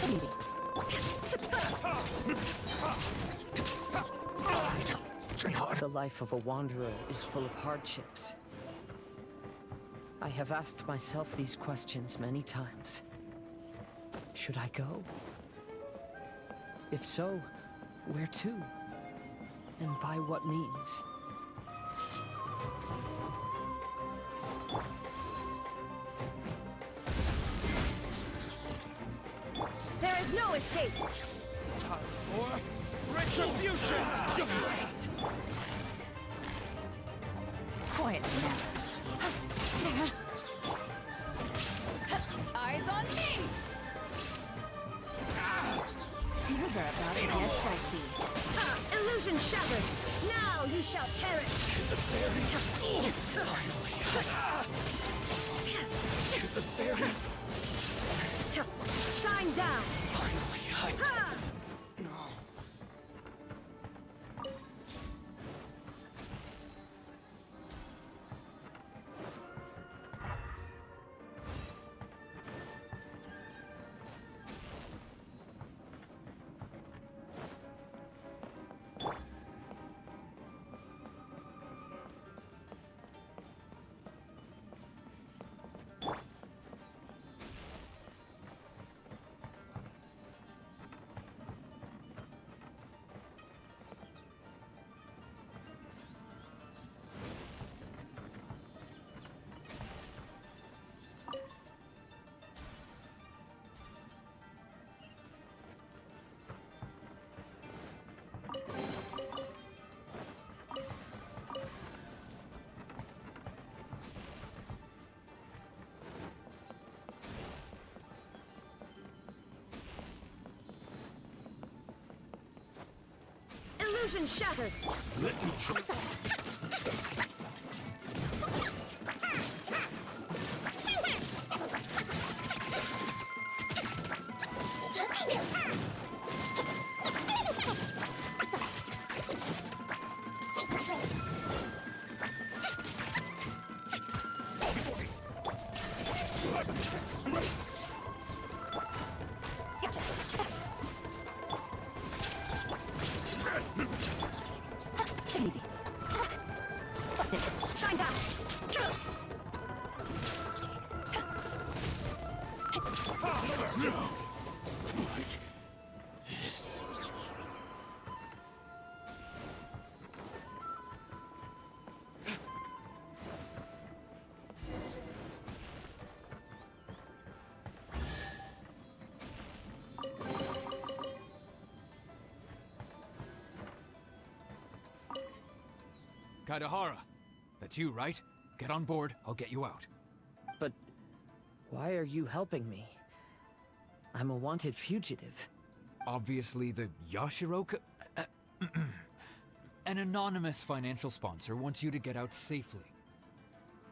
Easy. The life of a wanderer is full of hardships. I have asked myself these questions many times. Should I go? If so, where to? And by what means? There is no escape! Time for retribution! Quiet. Eyes on me! Things are about to get spicy. Illusion shattered! Now you shall perish! To the fairy! Shine down! Ha! Illusion shattered! Let me try. Easy. Shine down! This. Kaidahara. That's you, right? Get on board, I'll get you out. But why are you helping me? I'm a wanted fugitive. Obviously the Yashiro... An anonymous financial sponsor wants you to get out safely.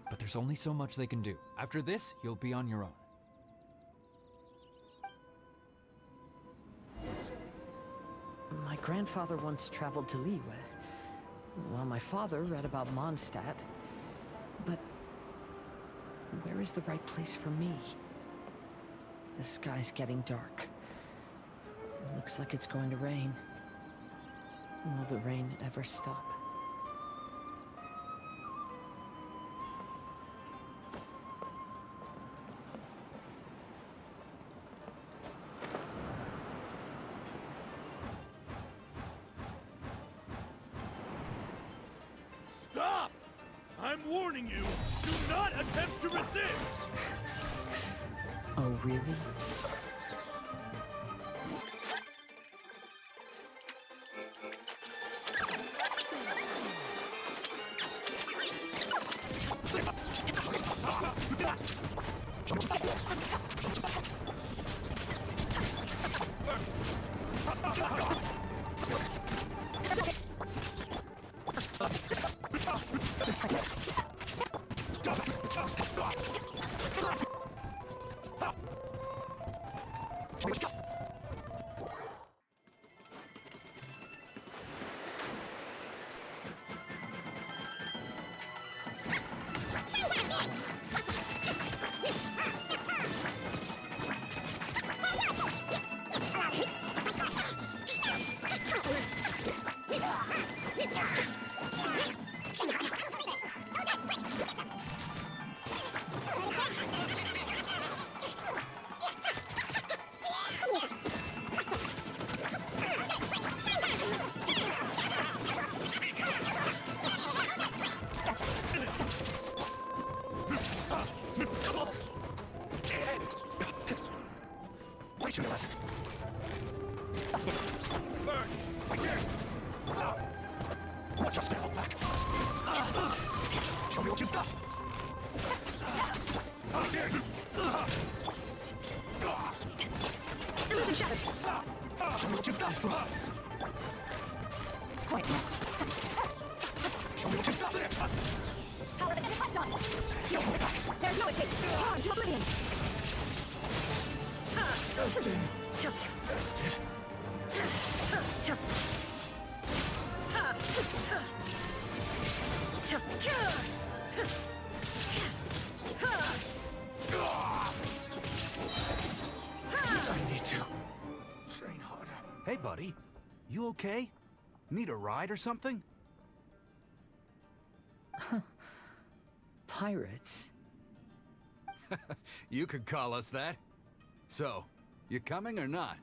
But there's only so much they can do. After this, you'll be on your own. My grandfather once traveled to Liyue, while my father read about Mondstadt. But where is the right place for me? The sky's getting dark. It looks like it's going to rain. Will the rain ever stop? Stop! I'm warning you, do not attempt to resist! Oh, really? There's no escape. On to oblivion. I need to train harder. Hey, buddy. You okay? Need a ride or something? Pirates? You could call us that. So, you coming or not?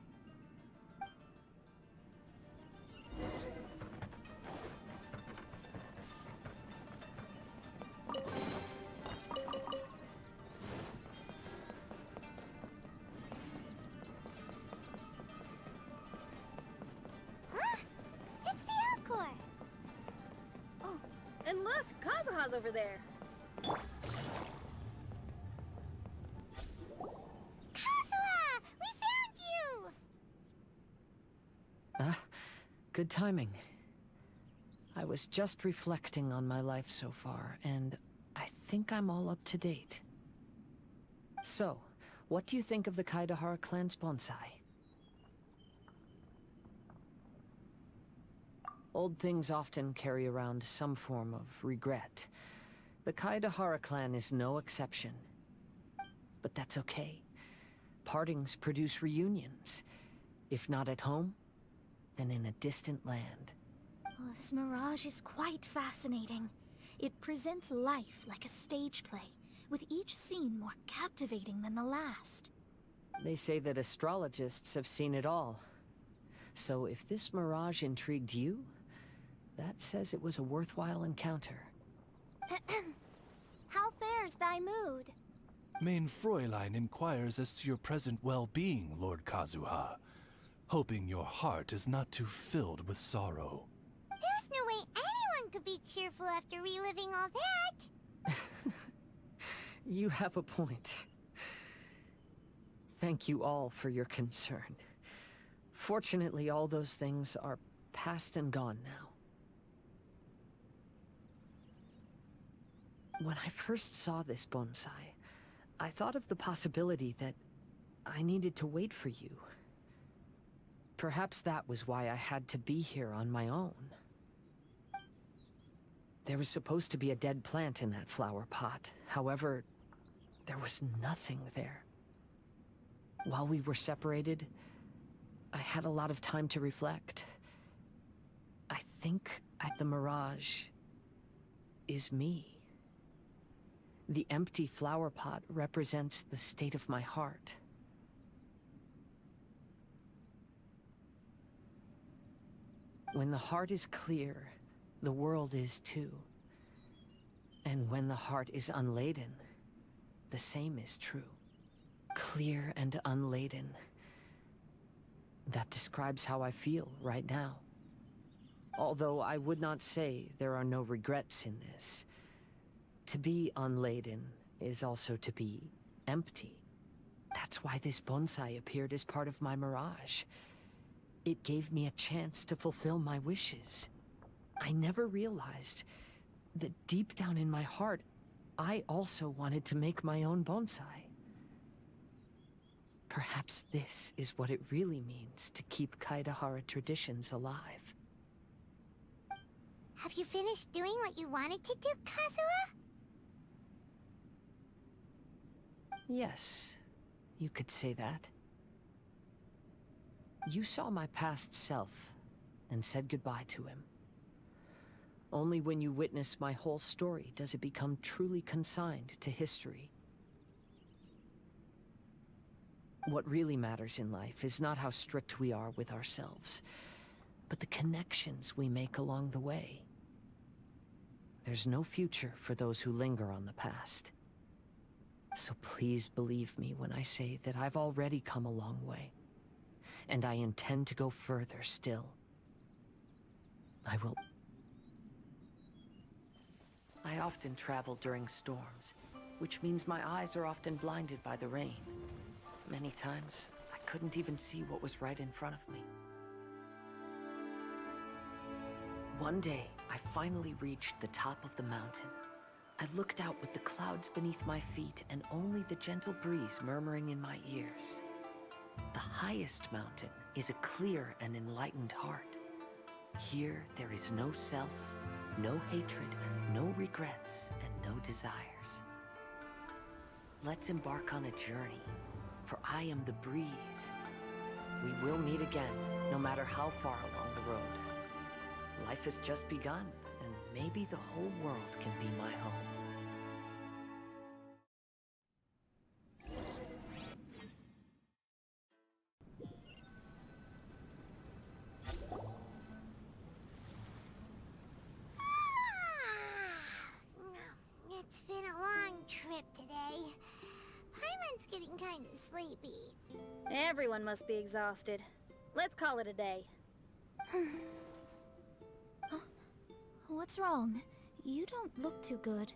It's the Encore! Oh, and look, Kazhua's over there. Kazhua! We found you! Good timing. I was just reflecting on my life so far, and I think I'm all up to date. So, what do you think of the Kaidahara clan's bonsai? Old things often carry around some form of regret. The Kaidahara clan is no exception. But that's okay. Partings produce reunions. If not at home, then in a distant land. Oh, this mirage is quite fascinating. It presents life like a stage play, with each scene more captivating than the last. They say that astrologists have seen it all. So if this mirage intrigued you, that says it was a worthwhile encounter. How fares thy mood? Main Fräulein inquires as to your present well-being, Lord Kazhua, hoping your heart is not too filled with sorrow. There's no way Anyone could be cheerful after reliving all that. You have a point. Thank you all for your concern. Fortunately, all those things are past and gone now. When I first saw this bonsai, I thought of the possibility that I needed to wait for you. Perhaps that was why I had to be here on my own. There was supposed to be a dead plant in that flower pot. However, there was nothing there. While we were separated, I had a lot of time to reflect. I think the mirage is me. The empty flower pot represents the state of my heart. When the heart is clear, the world is too. And when the heart is unladen, the same is true. Clear and unladen. That describes how I feel right now. Although I would not say there are no regrets in this. To be unladen is also to be empty. That's why this bonsai appeared as part of my mirage. It gave me a chance to fulfill my wishes. I never realized that deep down in my heart, I also wanted to make my own bonsai. Perhaps this is what it really means to keep Kaedehara traditions alive. Have you finished doing what you wanted to do, Kazhua? Yes, you could say that. You saw my past self and said goodbye to him. Only when you witness my whole story does it become truly consigned to history. What really matters in life is not how strict we are with ourselves, but the connections we make along the way. There's no future for those who linger on the past. So please believe me when I say that I've already come a long way, and I intend to go further still. I often travel during storms, which means my eyes are often blinded by the rain. Many times, I couldn't even see what was right in front of me. One day, I finally reached the top of the mountain. I looked out with the clouds beneath my feet and only the gentle breeze murmuring in my ears. The highest mountain is a clear and enlightened heart. Here, there is no self, no hatred, no regrets, and no desires. Let's embark on a journey, for I am the breeze. We will meet again, no matter how far along the road. Life has just begun, and maybe the whole world can be my home. It's been a long trip today. Paimon's getting kind of sleepy. Everyone must be exhausted. Let's call it a day. What's wrong? You don't look too good.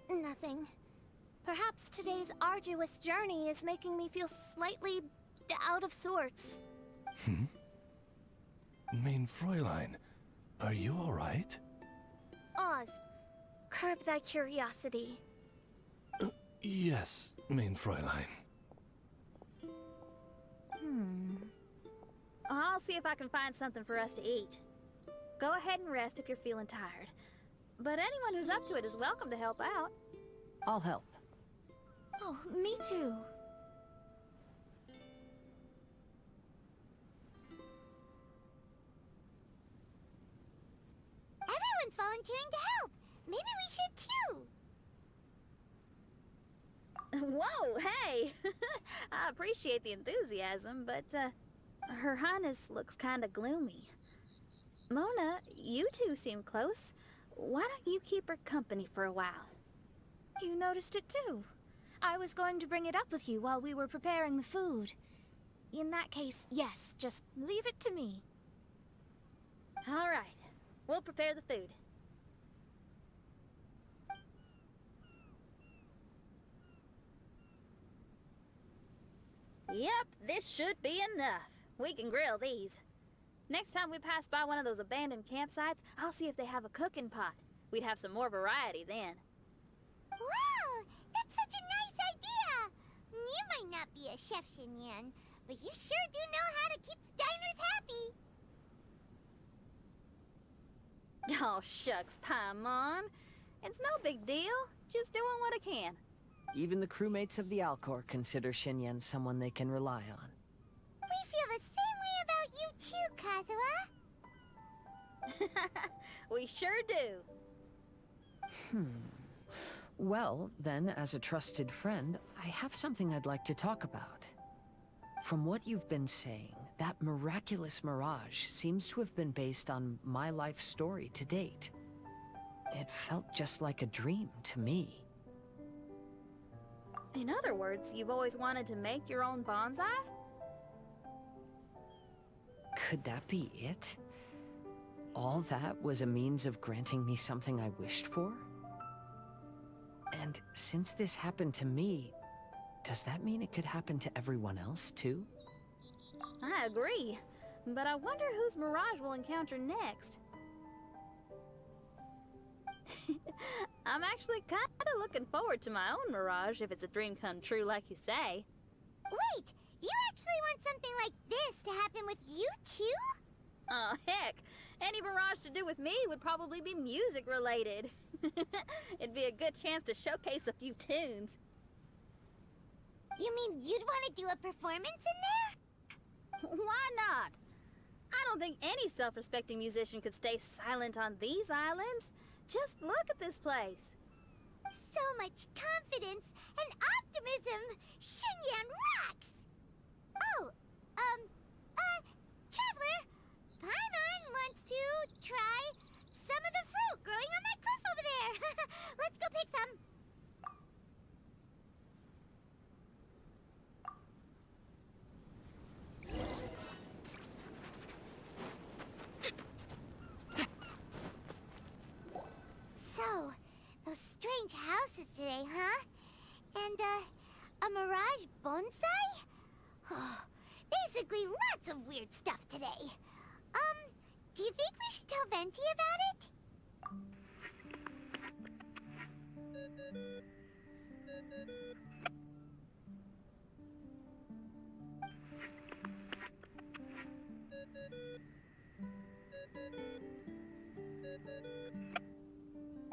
Nothing. Perhaps today's arduous journey is making me feel slightly out of sorts. Main Fräulein, are you all right? Oz, curb thy curiosity. Yes, Main Fräulein. I'll see if I can find something for us to eat. Go ahead and rest if you're feeling tired. But anyone who's up to it is welcome to help out. I'll help. Oh, me too. Everyone's volunteering to help. Maybe we should too. Whoa, hey! I appreciate the enthusiasm, but, Her Highness looks kinda gloomy. Mona, you two seem close. Why don't you keep her company for a while? You noticed it too. I was going to bring it up with you while we were preparing the food. In that case, yes, just leave it to me. All right. We'll prepare the food. Yep, this should be enough. We can grill these. Next time we pass by one of those abandoned campsites, I'll see if they have a cooking pot. We'd have some more variety then. Wow! That's such a nice idea! You might not be a chef, Xinyan, but you sure do know how to keep the diners happy! Oh, shucks, Paimon. It's no big deal. Just doing what I can. Even the crewmates of the Alcor consider Xinyan someone they can rely on. We feel the same way about you too, Kazhua. We sure do. Well, then, as a trusted friend, I have something I'd like to talk about. From what you've been saying, that miraculous mirage seems to have been based on my life story to date. It felt just like a dream to me. In other words, you've always wanted to make your own bonsai? Could that be it? All that was a means of granting me something I wished for? And since this happened to me, does that mean it could happen to everyone else, too? I agree. But I wonder whose mirage we'll encounter next. I'm actually kind of looking forward to my own mirage if it's a dream come true like you say. Wait! You actually want something like this to happen with you too? Oh, heck. Any mirage to do with me would probably be music related. It'd be a good chance to showcase a few tunes. You mean you'd want to do a performance in there? Why not? I don't think any self-respecting musician could stay silent on these islands. Just look at this place. So much confidence and optimism! Xinyan rocks! Oh, Traveler, Paimon wants to try some of the fruit growing on that cliff over there. Let's go pick some. So, those strange houses today, huh? And, a mirage bonsai? Basically, lots of weird stuff today. Do you think we should tell Venti about it?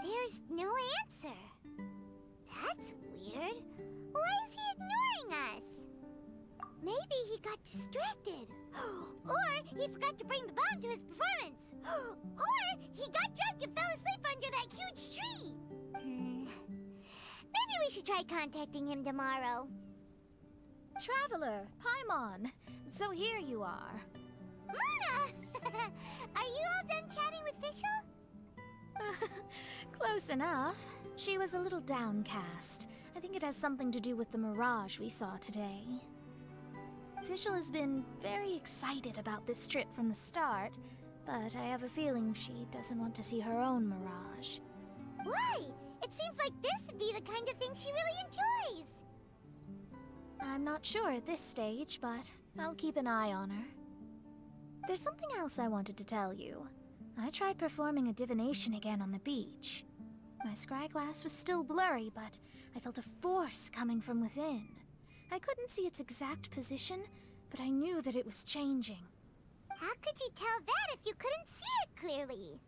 There's no answer. That's weird. Why is he ignoring us? Maybe he got distracted. Or he forgot to bring the bomb to his performance. Or he got drunk and fell asleep under that huge tree. Maybe we should try contacting him tomorrow. Traveler, Paimon. So here you are. Mona! Are you all done chatting with Fischl? Close enough. She was a little downcast. I think it has something to do with the mirage we saw today. Fischl has been very excited about this trip from the start, but I have a feeling she doesn't want to see her own mirage. Why? It seems like this would be the kind of thing she really enjoys. I'm not sure at this stage, but I'll keep an eye on her. There's something else I wanted to tell you. I tried performing a divination again on the beach. My scryglass was still blurry, but I felt a force coming from within. I couldn't see its exact position, but I knew that it was changing. How could you tell that if you couldn't see it clearly?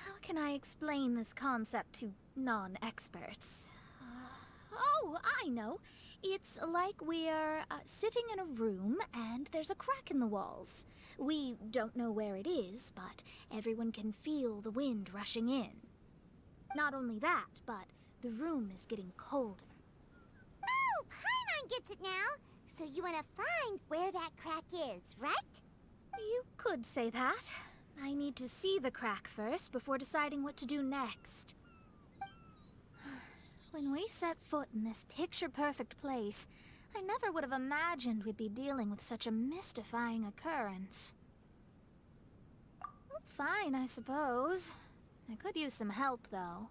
How can I explain this concept to non-experts? Oh, I know. It's like we're sitting in a room and there's a crack in the walls. We don't know where it is, but everyone can feel the wind rushing in. Not only that, but the room is getting colder. Oh, Paimon gets it now. So you want to find where that crack is, right? You could say that. I need to see the crack first before deciding what to do next. When we set foot in this picture-perfect place, I never would have imagined we'd be dealing with such a mystifying occurrence. fine, I suppose. I could use some help, though.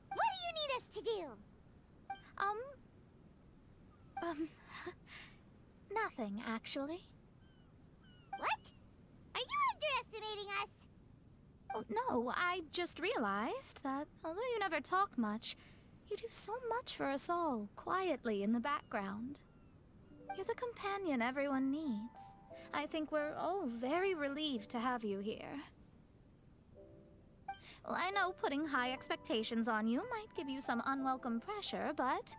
What do you need us to do? Nothing, actually. What? Are you underestimating us? Oh, no, I just realized that although you never talk much, you do so much for us all, quietly in the background. You're the companion everyone needs. I think we're all very relieved to have you here. Well, I know putting high expectations on you might give you some unwelcome pressure, but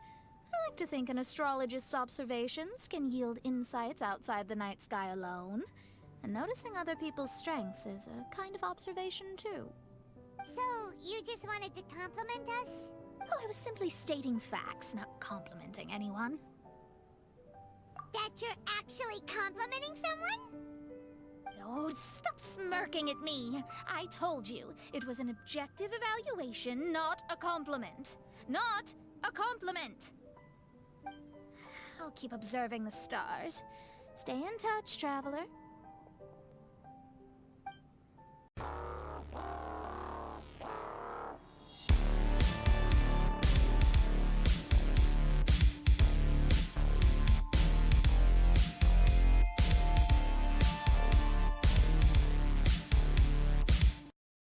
I like to think an astrologist's observations can yield insights outside the night sky alone. And noticing other people's strengths is a kind of observation, too. So, you just wanted to compliment us? Oh, I was simply stating facts, not complimenting anyone. That you're actually complimenting someone? Oh, stop smirking at me! I told you, it was an objective evaluation, not a compliment. Not a compliment! I'll keep observing the stars. Stay in touch, traveler.